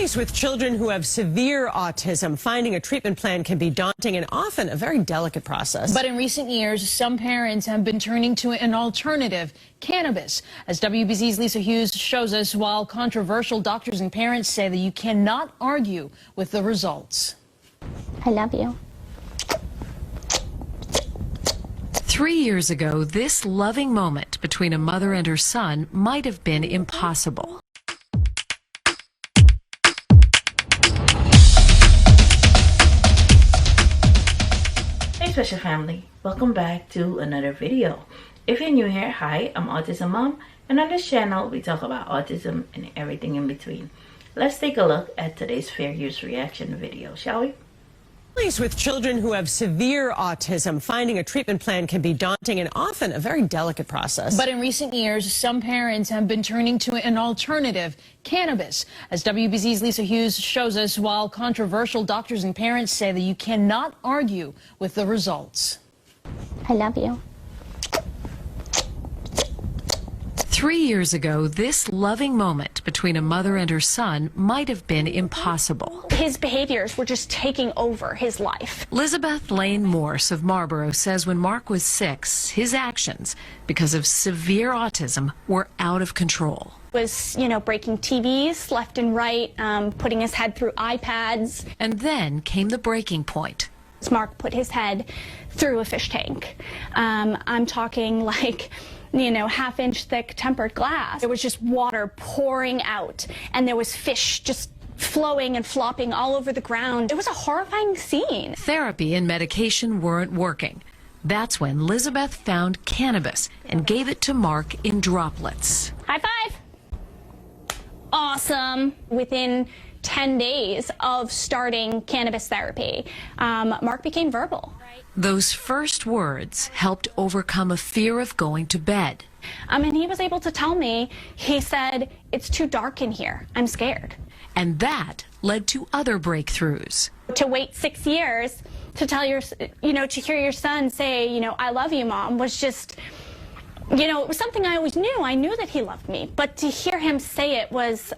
Families with children who have severe autism, finding a treatment plan can be daunting and often a very delicate process. But in recent years, some parents have been turning to an alternative, cannabis. As WBZ's Lisa Hughes shows us, while controversial, doctors and parents say that you cannot argue with the results. I love you. 3 years ago, this loving moment between a mother and her son might have been impossible. Hey special family, welcome back to another video. If you're new here, hi, I'm Autism Mom, and on this channel we talk about autism and everything in between. Let's take a look at today's fair use reaction video, shall we? Families with children who have severe autism, finding a treatment plan can be daunting and often a very delicate process. But in recent years, some parents have been turning to an alternative, cannabis. As WBZ's Lisa Hughes shows us, while controversial, doctors and parents say that you cannot argue with the results. I love you. 3 years ago, this loving moment between a mother and her son might have been impossible. His behaviors were just taking over his life. Elizabeth Lane Morse of Marlborough says when Mark was 6, his actions, because of severe autism, were out of control. Was, breaking TVs left and right, putting his head through iPads. And then came the breaking point. Mark put his head through a fish tank. I'm talking like, half-inch thick tempered glass. There was just water pouring out, and there was fish just flowing and flopping all over the ground. It was a horrifying scene. Therapy and medication weren't working. That's when Elizabeth found cannabis and gave it to Mark in droplets. High five! Awesome. Within 10 days of starting cannabis therapy, Mark became verbal. Those first words helped overcome a fear of going to bed. And he was able to tell me, he said, "It's too dark in here. I'm scared." And that led to other breakthroughs. To wait 6 years to tell to hear your son say, "I love you, Mom," was just, it was something I always knew. I knew that he loved me, but to hear him say it was,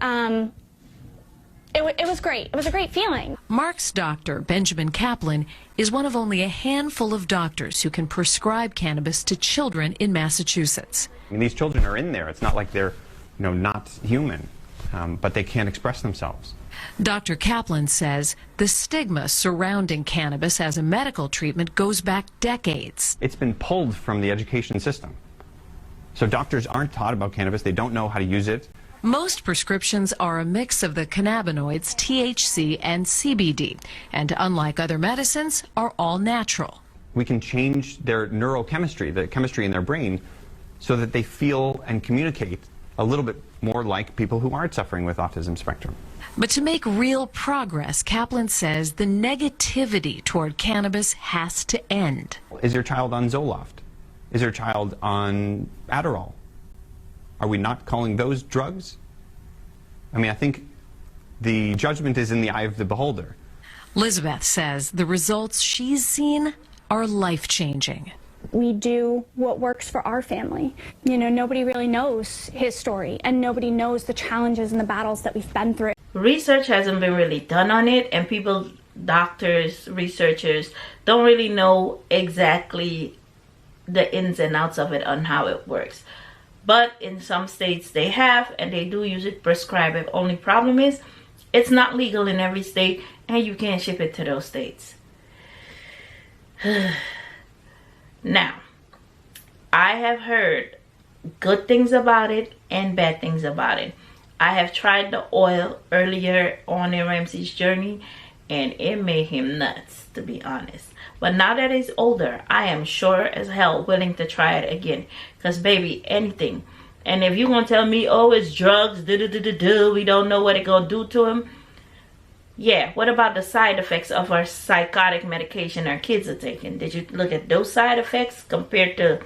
it was great. It was a great feeling. Mark's doctor, Benjamin Kaplan, is one of only a handful of doctors who can prescribe cannabis to children in Massachusetts. I mean, these children are in there. It's not like they're, not human, but they can't express themselves. Dr. Kaplan says the stigma surrounding cannabis as a medical treatment goes back decades. It's been pulled from the education system. So doctors aren't taught about cannabis. They don't know how to use it. Most prescriptions are a mix of the cannabinoids THC and CBD, and unlike other medicines, are all natural. We can change their neurochemistry, the chemistry in their brain, so that they feel and communicate a little bit more like people who aren't suffering with autism spectrum. But to make real progress, Kaplan says the negativity toward cannabis has to end. Is your child on Zoloft? Is your child on Adderall? Are we not calling those drugs? I mean, I think the judgment is in the eye of the beholder. Elizabeth says the results she's seen are life-changing. We do what works for our family. Nobody really knows his story, and nobody knows the challenges and the battles that we've been through. Research hasn't been really done on it, and people, doctors, researchers, don't really know exactly the ins and outs of it on how it works. But in some states they have, and they do use it, prescribe it. Only problem is it's not legal in every state, and you can't ship it to those states. Now, I have heard good things about it and bad things about it. I have tried the oil earlier on in Ramsey's journey, and it made him nuts, to be honest. But now that he's older, I am sure as hell willing to try it again. Because, baby, anything. And if you're going to tell me, oh, it's drugs, we don't know what it's going to do to him. Yeah, what about the side effects of our psychotic medication our kids are taking? Did you look at those side effects compared to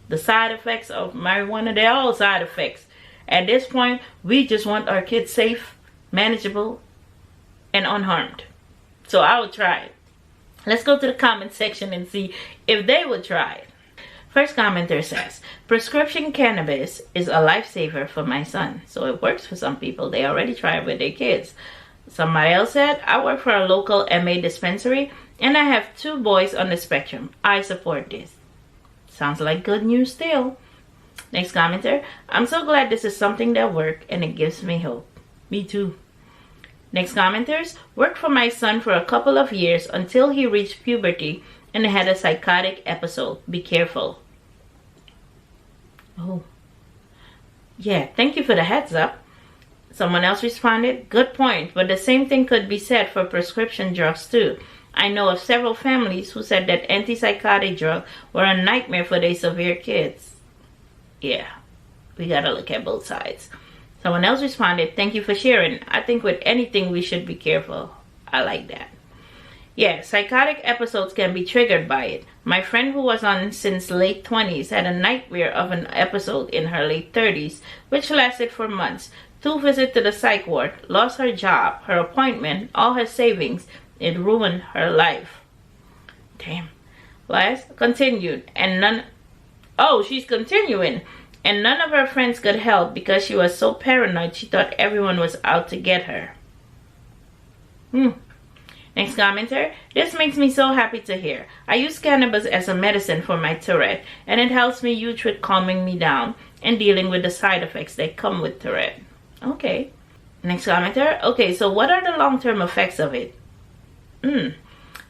the side effects of marijuana? They're all side effects. At this point, we just want our kids safe, manageable, and unharmed. So I would try it. Let's go to the comment section and see if they would try it. First commenter says, prescription cannabis is a lifesaver for my son. So it works for some people. They already try it with their kids. Somebody else said, I work for a local MA dispensary and I have 2 boys on the spectrum. I support this. Sounds like good news still. Next commenter, I'm so glad this is something that works and it gives me hope. Me too. Next commenters, worked for my son for a couple of years until he reached puberty and had a psychotic episode. Be careful. Oh. Yeah, thank you for the heads up. Someone else responded, good point, but the same thing could be said for prescription drugs too. I know of several families who said that antipsychotic drugs were a nightmare for their severe kids. Yeah, we gotta look at both sides. Someone else responded, thank you for sharing. I think with anything we should be careful. I like that. Yeah, psychotic episodes can be triggered by it. My friend who was on since late 20s had a nightmare of an episode in her late 30s, which lasted for months. 2 visits to the psych ward, lost her job, her appointment, all her savings. It ruined her life. Damn. Last, continued, and none... Oh, she's continuing. And none of her friends could help because she was so paranoid she thought everyone was out to get her. Next commenter, this makes me so happy to hear. I use cannabis as a medicine for my Tourette, and it helps me huge with calming me down and dealing with the side effects that come with Tourette. Okay. Next commenter, okay, so what are the long-term effects of it?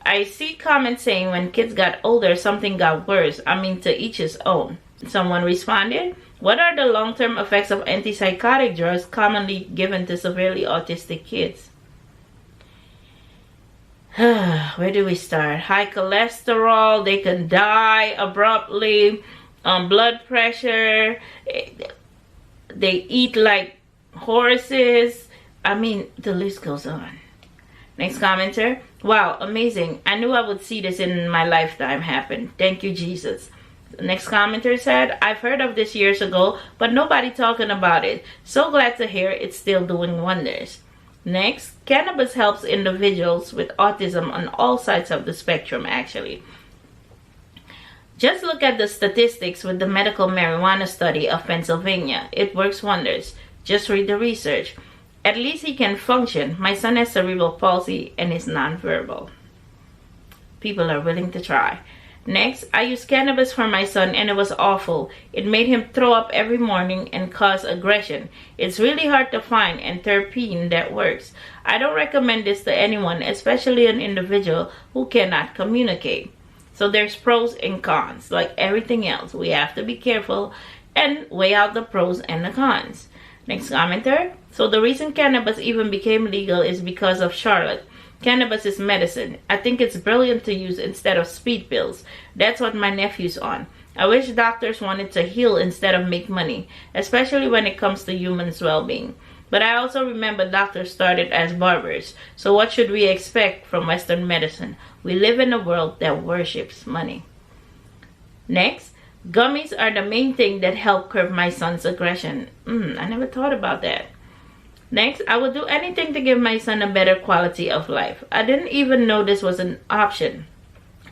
I see comments saying when kids got older, something got worse. I mean, to each his own. Someone responded, what are the long-term effects of antipsychotic drugs commonly given to severely autistic kids? Where do we start? High cholesterol, they can die abruptly, blood pressure, they eat like horses. I mean, the list goes on. Next commenter, wow, amazing. I knew I would see this in my lifetime happen. Thank you, Jesus. Next commenter said, I've heard of this years ago, but nobody talking about it. So glad to hear it's still doing wonders. Next, cannabis helps individuals with autism on all sides of the spectrum, actually. Just look at the statistics with the medical marijuana study of Pennsylvania. It works wonders. Just read the research. At least he can function. My son has cerebral palsy and is nonverbal. People are willing to try. Next, I used cannabis for my son and it was awful. It made him throw up every morning and cause aggression. It's really hard to find and terpene that works. I don't recommend this to anyone, especially an individual who cannot communicate. So there's pros and cons. Like everything else, we have to be careful and weigh out the pros and the cons. Next commenter. So the reason cannabis even became legal is because of Charlotte. Cannabis is medicine. I think it's brilliant to use instead of speed pills. That's what my nephew's on. I wish doctors wanted to heal instead of make money, especially when it comes to humans' well-being. But I also remember doctors started as barbers. So what should we expect from Western medicine? We live in a world that worships money. Next, gummies are the main thing that help curb my son's aggression. I never thought about that. Next, I would do anything to give my son a better quality of life. I didn't even know this was an option.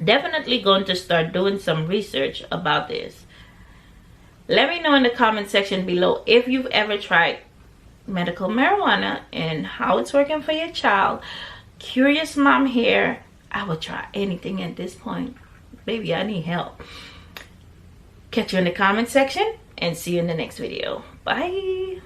Definitely going to start doing some research about this. Let me know in the comment section below if you've ever tried medical marijuana and how it's working for your child. Curious mom here. I would try anything at this point. Baby, I need help. Catch you in the comment section and see you in the next video. Bye.